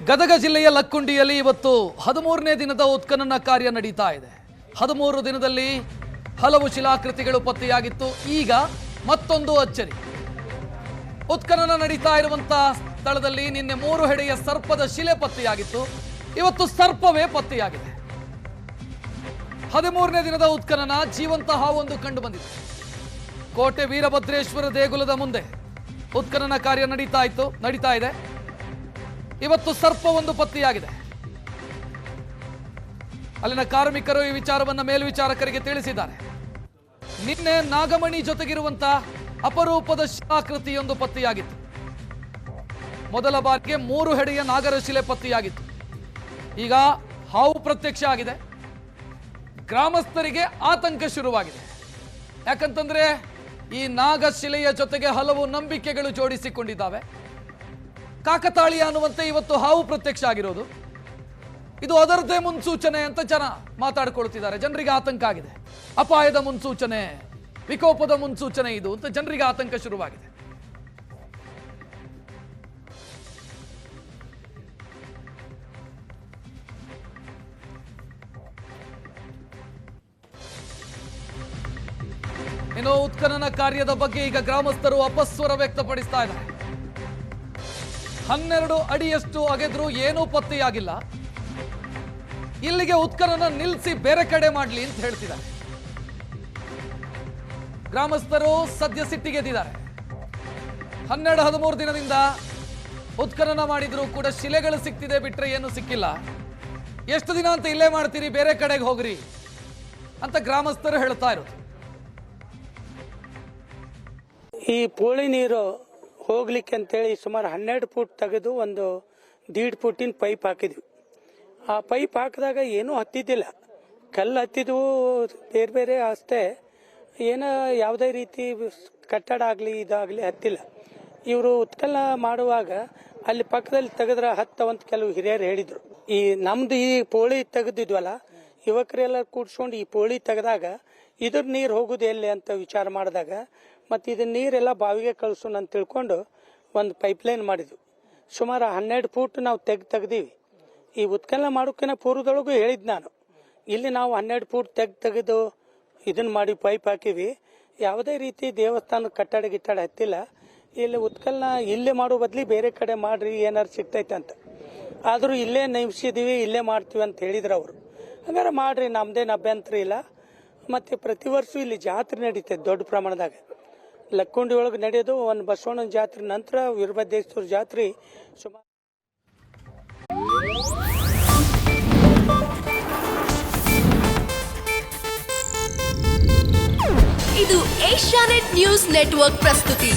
ಗದಗ ಜಿಲ್ಲೆಯ ಲಕ್ಕುಂಡಿಯಲ್ಲಿ ಇವತ್ತು 13ನೇ ದಿನದ ಉತ್ಖನನ ಕಾರ್ಯ ನಡೀತಾ ಇದೆ. 13 ದಿನದಲ್ಲಿ ಹಲವು ಶಿಲಾಕೃತಿಗಳು ಪತ್ತೆಯಾಗಿತ್ತು. ಈಗ ಮತ್ತೊಂದು ಅಚ್ಚರಿ. ಉತ್ಖನನ ನಡೀತಾ ಇರುವಂತಹ ಸ್ಥಳದಲ್ಲಿ ನಿನ್ನೆ 3 ಹೆಡೆಯ ಸರ್ಪದ ಶಿಲೆ ಪತ್ತೆಯಾಗಿತ್ತು. ಇವತ್ತು ಸರ್ಪವೇ ಪತ್ತೆಯಾಗಿದೆ. 13ನೇ ದಿನದ ಉತ್ಖನನ ಜೀವಂತ ಹಾವೊಂದು ಕಂಡು ಬಂದಿದೆ. ಕೋಟೆ ವೀರಭದ್ರೇಶ್ವರ ದೇಗುಲದ ಮುಂದೆ ಉತ್ಖನನ ಕಾರ್ಯ ನಡೀತಾ ಇದೆ. ಇವತ್ತು ಸರ್ಪವೊಂದು ಪತ್ತೆಯಾಗಿದೆ. ಅಲ್ಲಿನ ಕಾರ್ಮಿಕರು ಈ ವಿಚಾರವನ್ನು ಮೇಲ್ವಿಚಾರಕರಿಗೆ ತಿಳಿಸಿದ್ದಾರೆ. ನಿನ್ನೆ ನಾಗಮಣಿ ಜೊತೆಗಿರುವಂತಹ ಅಪರೂಪದ ಶಿಲಾಕೃತಿಯೊಂದು ಪತ್ತೆಯಾಗಿತ್ತು. ಮೊದಲ ಬಾರಿಗೆ 3 ಹೆಡೆಯ ನಾಗರ ಶಿಲೆ ಪತ್ತೆಯಾಗಿತ್ತು. ಈಗ ಹಾವು ಪ್ರತ್ಯಕ್ಷ ಆಗಿದೆ. ಗ್ರಾಮಸ್ಥರಿಗೆ ಆತಂಕ ಶುರುವಾಗಿದೆ. ಯಾಕಂತಂದ್ರೆ ಈ ನಾಗಶಿಲೆಯ ಜೊತೆಗೆ ಹಲವು ನಂಬಿಕೆಗಳು ಜೋಡಿಸಿಕೊಂಡಿದ್ದಾವೆ. ಕಾಕತಾಳೀಯ ಅನ್ನುವಂತೆ ಇವತ್ತು ಹಾವು ಪ್ರತ್ಯಕ್ಷ ಆಗಿರೋದು ಇದು ಅದರದೇ ಮುನ್ಸೂಚನೆ ಅಂತ ಜನ ಮಾತಾಡ್ಕೊಳ್ತಿದ್ದಾರೆ. ಜನರಿಗೆ ಆತಂಕ ಆಗಿದೆ. ಅಪಾಯದ ಮುನ್ಸೂಚನೆ, ವಿಕೋಪದ ಮುನ್ಸೂಚನೆ ಇದು ಅಂತ ಜನರಿಗೆ ಆತಂಕ ಶುರುವಾಗಿದೆ. ಇನ್ನು ಉತ್ಖನನ ಕಾರ್ಯದ ಬಗ್ಗೆ ಈಗ ಗ್ರಾಮಸ್ಥರು ಅಪಸ್ವರ ವ್ಯಕ್ತಪಡಿಸ್ತಾ ಇದ್ದಾರೆ. 12 ಅಡಿಯಷ್ಟು ಅಗೆದ್ರೂ ಏನೂ ಪತ್ತೆಯಾಗಿಲ್ಲ. ಇಲ್ಲಿಗೆ ಉತ್ಖನನ ನಿಲ್ಲಿಸಿ ಬೇರೆ ಕಡೆ ಮಾಡಲಿ ಅಂತ ಹೇಳ್ತಿದ್ದಾರೆ. ಗ್ರಾಮಸ್ಥರು ಸದ್ಯ ಸಿಟ್ಟಿಗೆದ್ದಿದ್ದಾರೆ. 12-13 ದಿನದಿಂದ ಉತ್ಖನನ ಮಾಡಿದ್ರು ಕೂಡ ಶಿಲೆಗಳು ಸಿಕ್ತಿದೆ ಬಿಟ್ರೆ ಏನು ಸಿಕ್ಕಿಲ್ಲ. ಎಷ್ಟು ದಿನ ಅಂತ ಇಲ್ಲೇ ಮಾಡ್ತೀರಿ, ಬೇರೆ ಕಡೆಗೆ ಹೋಗ್ರಿ ಅಂತ ಗ್ರಾಮಸ್ಥರು ಹೇಳ್ತಾ ಇರೋದು. ಈ ಪೋಳಿ ನೀರು ಹೋಗ್ಲಿಕ್ಕೆ ಅಂತೇಳಿ ಸುಮಾರು 12 ಫೂಟ್ ತೆಗೆದು ಒಂದು 1.5 ಫೂಟಿನ ಪೈಪ್ ಹಾಕಿದ್ವಿ. ಆ ಪೈಪ್ ಹಾಕಿದಾಗ ಏನೂ ಹತ್ತಿದ್ದಿಲ್ಲ. ಕಲ್ಲು ಹತ್ತಿದ್ವು ಬೇರೆ ಬೇರೆ ಅಷ್ಟೇ. ಏನೋ ಯಾವುದೇ ರೀತಿ ಕಟ್ಟಡ ಆಗಲಿ ಇದಾಗಲಿ ಹತ್ತಿಲ್ಲ. ಇವರು ಉತ್ಖನನ ಮಾಡುವಾಗ ಅಲ್ಲಿ ಪಕ್ಕದಲ್ಲಿ ತೆಗೆದ್ರೆ ಹತ್ತವಂತ ಕೆಲವು ಹಿರಿಯರು ಹೇಳಿದ್ರು. ಈ ನಮ್ದು ಈ ಪೋಳಿ ತೆಗೆದಿದ್ವಲ್ಲ, ಯುವಕರೆಲ್ಲ ಕೂಡ್ಸ್ಕೊಂಡು ಈ ಪೋಳಿ ತೆಗೆದಾಗ ಇದ್ರ ನೀರು ಹೋಗುದು ಎಲ್ಲಿ ಅಂತ ವಿಚಾರ ಮಾಡಿದಾಗ ಮತ್ತು ಇದನ್ನ ನೀರೆಲ್ಲ ಬಾವಿಗೆ ಕಳಿಸೋಣ ಅಂತ ತಿಳ್ಕೊಂಡು ಒಂದು ಪೈಪ್ಲೈನ್ ಮಾಡಿದ್ವಿ. ಸುಮಾರು 12 ಫೂಟ್ ನಾವು ತೆಗ್ದೀವಿ. ಈ ಉತ್ಖನನ ಮಾಡೋಕ್ಕಿಂತ ಪೂರ್ವದೊಳಗೂ ಹೇಳಿದ್ ನಾನು, ಇಲ್ಲಿ ನಾವು 12 ಫೂಟ್ ತೆಗೆದು ಇದನ್ನ ಮಾಡಿ ಪೈಪ್ ಹಾಕಿವಿ. ಯಾವುದೇ ರೀತಿ ದೇವಸ್ಥಾನ ಕಟ್ಟಡ ಗಿಟ್ಟಡ ಹತ್ತಿಲ್ಲ. ಇಲ್ಲಿ ಉತ್ಖನನ ಇಲ್ಲೇ ಮಾಡೋ ಬದ್ಲಿ ಬೇರೆ ಕಡೆ ಮಾಡ್ರಿ, ಏನಾರು ಸಿಗ್ತೈತೆ ಅಂತ. ಆದರೂ ಇಲ್ಲೇ ನಿಮಿಸಿದೀವಿ, ಇಲ್ಲೇ ಮಾಡ್ತೀವಿ ಅಂತ ಹೇಳಿದ್ರು ಅವರು. ಹಂಗಾರೆ ಮಾಡ್ರಿ, ನಮ್ದೇನು ಅಭ್ಯಂತರ ಇಲ್ಲ. ಮತ್ತೆ ಪ್ರತಿ ವರ್ಷ ಇಲ್ಲಿ ಜಾತ್ರೆ ನಡೀತೈತೆ ದೊಡ್ಡ ಪ್ರಮಾಣದಾಗ. ಲಕ್ಕುಂಡಿ ಒಳಗೆ ನಡೆಯೋದು ಒಂದು ಬಸವಣ್ಣನ ಜಾತ್ರೆ, ನಂತರ ವೀರಭದ್ರೇಶ್ವರ ಜಾತ್ರೆ ಸುಮಾರು. ಇದು ಏಷ್ಯಾನೆಟ್ ನ್ಯೂಸ್ ನೆಟ್ವರ್ಕ್ ಪ್ರಸ್ತುತಿ.